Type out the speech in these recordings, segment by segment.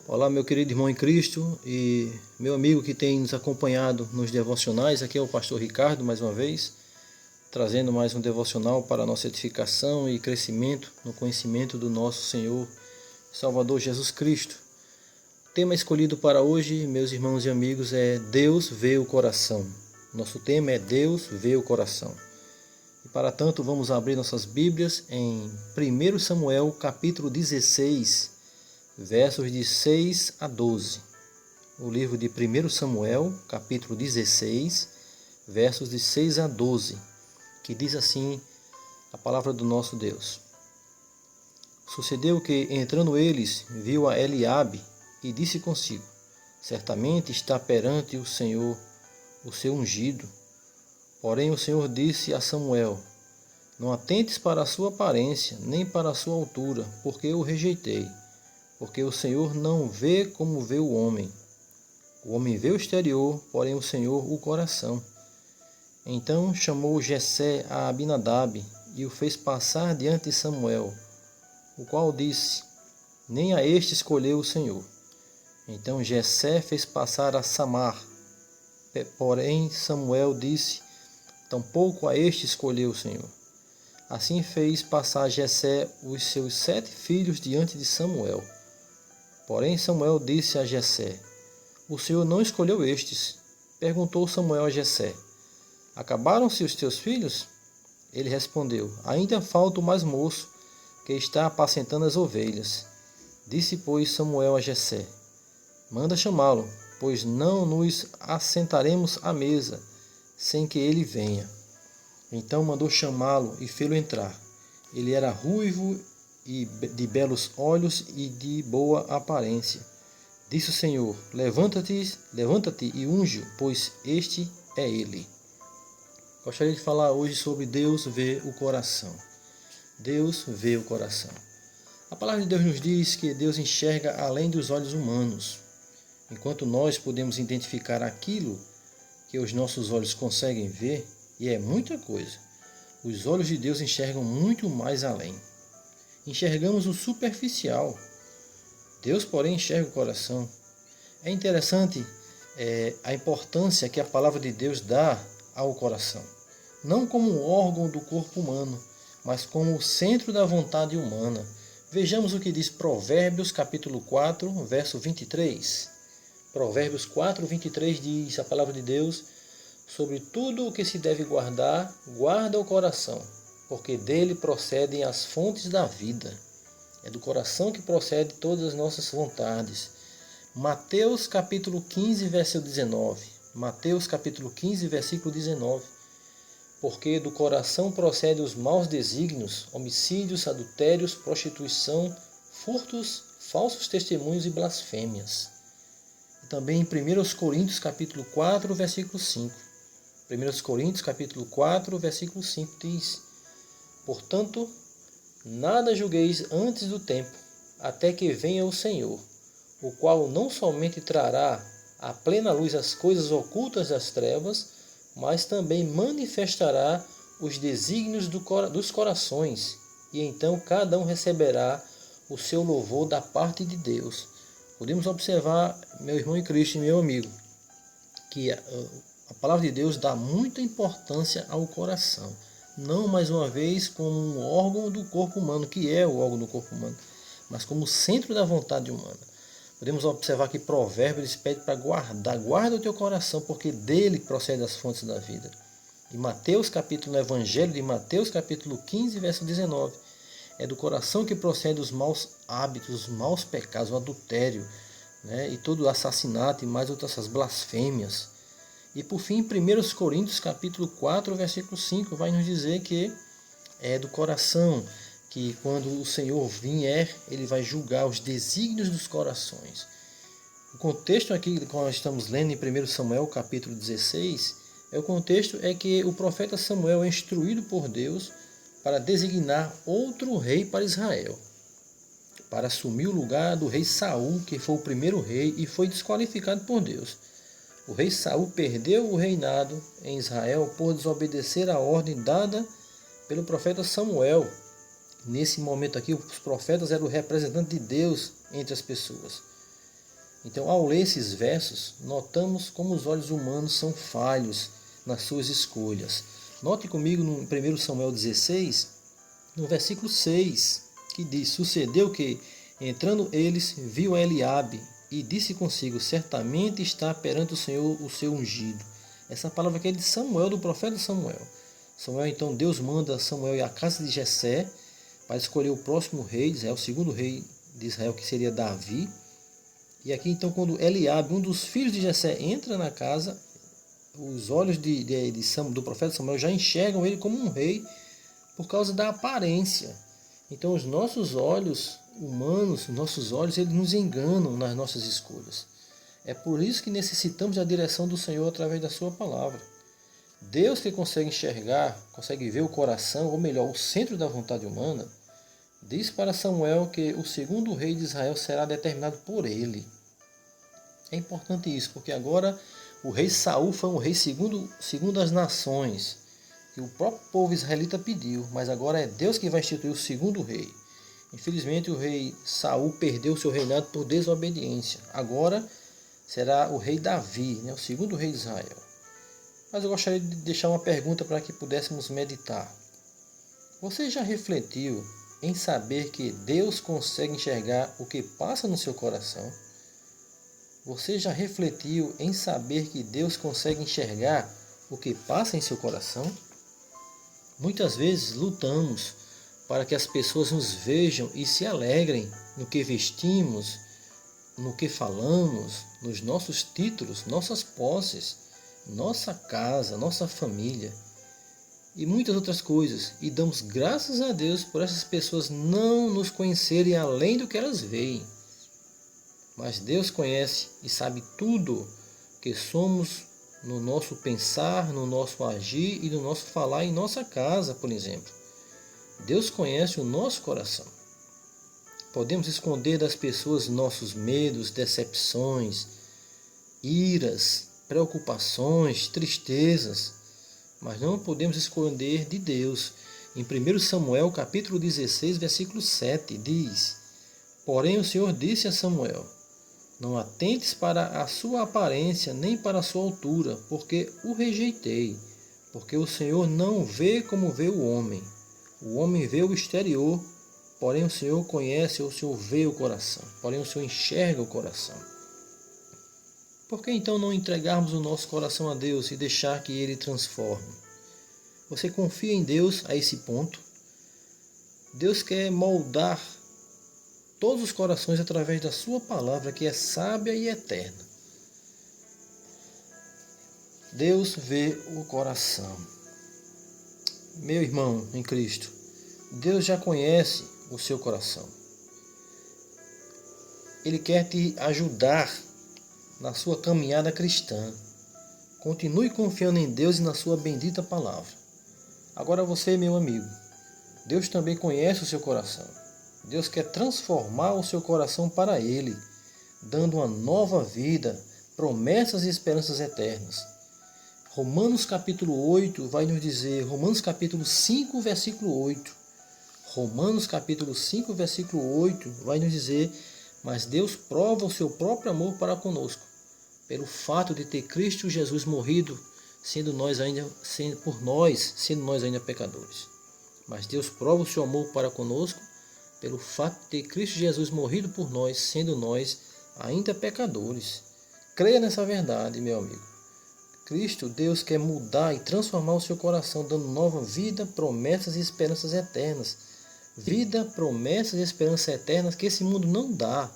Olá, meu querido irmão em Cristo e meu amigo que tem nos acompanhado nos devocionais. Aqui é o pastor Ricardo, mais uma vez, trazendo mais um devocional para a nossa edificação e crescimento no conhecimento do nosso Senhor Salvador Jesus Cristo. O tema escolhido para hoje, meus irmãos e amigos, é Deus vê o coração. Nosso tema é Deus vê o coração. E para tanto, vamos abrir nossas Bíblias em 1 Samuel, capítulo 16, versos de 6 a 12. O livro de 1 Samuel, capítulo 16, versos de 6 a 12, que diz assim a palavra do nosso Deus. Sucedeu que, entrando eles, viu a Eliabe e disse consigo: certamente está perante o Senhor o seu ungido. Porém o Senhor disse a Samuel: não atentes para a sua aparência, nem para a sua altura, porque eu o rejeitei. Porque o Senhor não vê como vê o homem. O homem vê o exterior, porém o Senhor o coração. Então chamou Jessé a Abinadab e o fez passar diante de Samuel, o qual disse: nem a este escolheu o Senhor. Então Jessé fez passar a Samar. Porém Samuel disse: tampouco a este escolheu o Senhor. Assim fez passar Jessé os seus 7 filhos diante de Samuel. Porém Samuel disse a Jessé: o Senhor não escolheu estes. Perguntou Samuel a Jessé: acabaram-se os teus filhos? Ele respondeu: ainda falta o mais moço, que está apacentando as ovelhas. Disse, pois, Samuel a Jessé: manda chamá-lo, pois não nos assentaremos à mesa, sem que ele venha. Então mandou chamá-lo e fê-lo entrar. Ele era ruivo e de belos olhos e de boa aparência. Disse o Senhor: levanta-te e unge-o, pois este é ele. Gostaria de falar hoje sobre Deus vê o coração. Deus vê o coração. A palavra de Deus nos diz que Deus enxerga além dos olhos humanos. Enquanto nós podemos identificar aquilo que os nossos olhos conseguem ver, e é muita coisa, os olhos de Deus enxergam muito mais além. Enxergamos o superficial. Deus, porém, enxerga o coração. É interessante a importância que a palavra de Deus dá ao coração. Não como um órgão do corpo humano, mas como o centro da vontade humana. Vejamos o que diz Provérbios, capítulo 4, verso 23. Provérbios 4, 23 diz a palavra de Deus: sobre tudo o que se deve guardar, guarda o coração, porque dele procedem as fontes da vida. É do coração que procede todas as nossas vontades. Mateus capítulo 15, versículo 19. Mateus capítulo 15, versículo 19. Porque do coração procedem os maus desígnios, homicídios, adultérios, prostituição, furtos, falsos testemunhos e blasfêmias. E também em 1 Coríntios capítulo 4, versículo 5. 1 Coríntios capítulo 4, versículo 5 diz: portanto, nada julgueis antes do tempo, até que venha o Senhor, o qual não somente trará à plena luz as coisas ocultas das trevas, mas também manifestará os desígnios dos corações, e então cada um receberá o seu louvor da parte de Deus. Podemos observar, meu irmão em Cristo e meu amigo, que a palavra de Deus dá muita importância ao coração. Não, mais uma vez, como um órgão do corpo humano, que é o órgão do corpo humano, mas como o centro da vontade humana. Podemos observar que Provérbios pede para guarda o teu coração, porque dele procede as fontes da vida. E Mateus, no Evangelho de Mateus, capítulo 15, verso 19, é do coração que procede os maus hábitos, os maus pecados, o adultério, né, e todo o assassinato e mais outras blasfêmias. E por fim, 1 Coríntios capítulo 4, versículo 5, vai nos dizer que é do coração que quando o Senhor vier, ele vai julgar os desígnios dos corações. O contexto aqui que nós estamos lendo em 1 Samuel capítulo 16, o contexto é que o profeta Samuel é instruído por Deus para designar outro rei para Israel, para assumir o lugar do rei Saul, que foi o primeiro rei e foi desqualificado por Deus. O rei Saul perdeu o reinado em Israel por desobedecer a ordem dada pelo profeta Samuel. Nesse momento aqui, os profetas eram o representante de Deus entre as pessoas. Então, ao ler esses versos, notamos como os olhos humanos são falhos nas suas escolhas. Note comigo no 1 Samuel 16, no versículo 6, que diz: Sucedeu que, entrando eles, viu a Eliabe e disse consigo: certamente está perante o Senhor o seu ungido. Essa palavra aqui é de Samuel, do profeta Samuel. Samuel, então, Deus manda Samuel ir à casa de Jessé para escolher o próximo rei de Israel, o segundo rei de Israel, que seria Davi. E aqui, então, quando Eliabe, um dos filhos de Jessé, entra na casa, os olhos do profeta Samuel já enxergam ele como um rei por causa da aparência. Então, os nossos olhos humanos, eles nos enganam nas nossas escolhas. É por isso que necessitamos da direção do Senhor através da sua palavra. Deus, que consegue enxergar, consegue ver o coração, ou melhor, o centro da vontade humana, diz para Samuel que o segundo rei de Israel será determinado por ele. É importante isso, porque agora o rei Saul foi um rei segundo as nações, que o próprio povo israelita pediu, mas agora é Deus que vai instituir o segundo rei. Infelizmente, o rei Saul perdeu o seu reinado por desobediência. Agora será o rei Davi, o segundo rei de Israel. Mas eu gostaria de deixar uma pergunta para que pudéssemos meditar. Você já refletiu em saber que Deus consegue enxergar o que passa no seu coração? Você já refletiu em saber que Deus consegue enxergar o que passa em seu coração? Muitas vezes lutamos para que as pessoas nos vejam e se alegrem no que vestimos, no que falamos, nos nossos títulos, nossas posses, nossa casa, nossa família e muitas outras coisas. E damos graças a Deus por essas pessoas não nos conhecerem além do que elas veem. Mas Deus conhece e sabe tudo que somos no nosso pensar, no nosso agir e no nosso falar em nossa casa, por exemplo. Deus conhece o nosso coração. Podemos esconder das pessoas nossos medos, decepções, iras, preocupações, tristezas, mas não podemos esconder de Deus. Em 1 Samuel, capítulo 16, versículo 7, diz: Porém o Senhor disse a Samuel: Não atentes para a sua aparência, nem para a sua altura, porque o rejeitei. Porque o Senhor não vê como vê o homem. O homem vê o exterior, porém o Senhor conhece, o Senhor vê o coração. Porém o Senhor enxerga o coração. Por que então não entregarmos o nosso coração a Deus e deixar que Ele transforme? Você confia em Deus a esse ponto? Deus quer moldar todos os corações através da sua palavra, que é sábia e eterna. Deus vê o coração. Meu irmão em Cristo, Deus já conhece o seu coração. Ele quer te ajudar na sua caminhada cristã. Continue confiando em Deus e na sua bendita palavra. Agora você, meu amigo, Deus também conhece o seu coração. Deus quer transformar o seu coração para Ele, dando uma nova vida, promessas e esperanças eternas. Romanos capítulo 8 vai nos dizer, Romanos capítulo 5, versículo 8. Romanos capítulo 5, versículo 8 vai nos dizer: Mas Deus prova o seu próprio amor para conosco, pelo fato de ter Cristo Jesus morrido, sendo nós ainda pecadores. Mas Deus prova o seu amor para conosco, pelo fato de ter Cristo Jesus morrido por nós, sendo nós ainda pecadores. Creia nessa verdade, meu amigo. Cristo, Deus quer mudar e transformar o seu coração, dando nova vida, promessas e esperanças eternas. Vida, promessas e esperanças eternas que esse mundo não dá,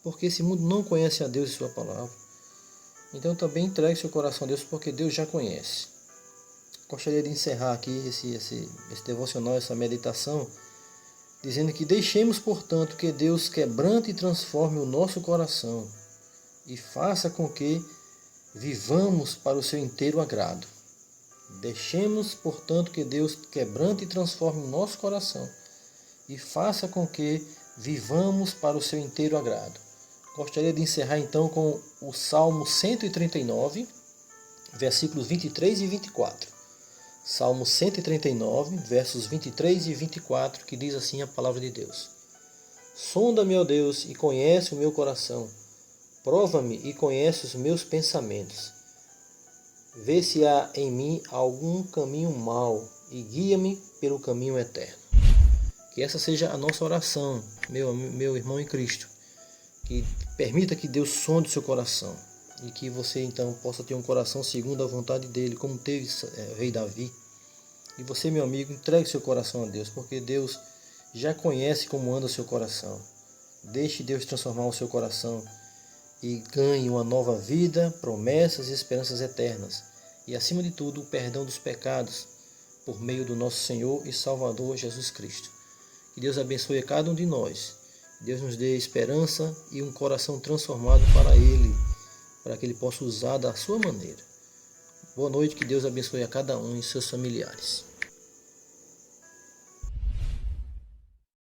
porque esse mundo não conhece a Deus e sua palavra. Então também entregue seu coração a Deus, porque Deus já conhece. Gostaria de encerrar aqui esse devocional, essa meditação, dizendo que deixemos, portanto, que Deus quebrante e transforme o nosso coração e faça com que vivamos para o seu inteiro agrado. Deixemos, portanto, que Deus quebrante e transforme o nosso coração e faça com que vivamos para o seu inteiro agrado. Gostaria de encerrar então com o Salmo 139, versículos 23 e 24. Salmo 139, versos 23 e 24, que diz assim a palavra de Deus: Sonda-me, ó Deus, e conhece o meu coração. Prova-me e conhece os meus pensamentos. Vê se há em mim algum caminho mau e guia-me pelo caminho eterno. Que essa seja a nossa oração, meu irmão em Cristo. Que permita que Deus sonde o seu coração e que você então possa ter um coração segundo a vontade dele, como teve o rei Davi. E você, meu amigo, entregue seu coração a Deus, porque Deus já conhece como anda o seu coração. Deixe Deus transformar o seu coração e ganhe uma nova vida, promessas e esperanças eternas. E, acima de tudo, o perdão dos pecados por meio do nosso Senhor e Salvador Jesus Cristo. Que Deus abençoe a cada um de nós. Deus nos dê esperança e um coração transformado para Ele, para que Ele possa usar da sua maneira. Boa noite, que Deus abençoe a cada um e seus familiares.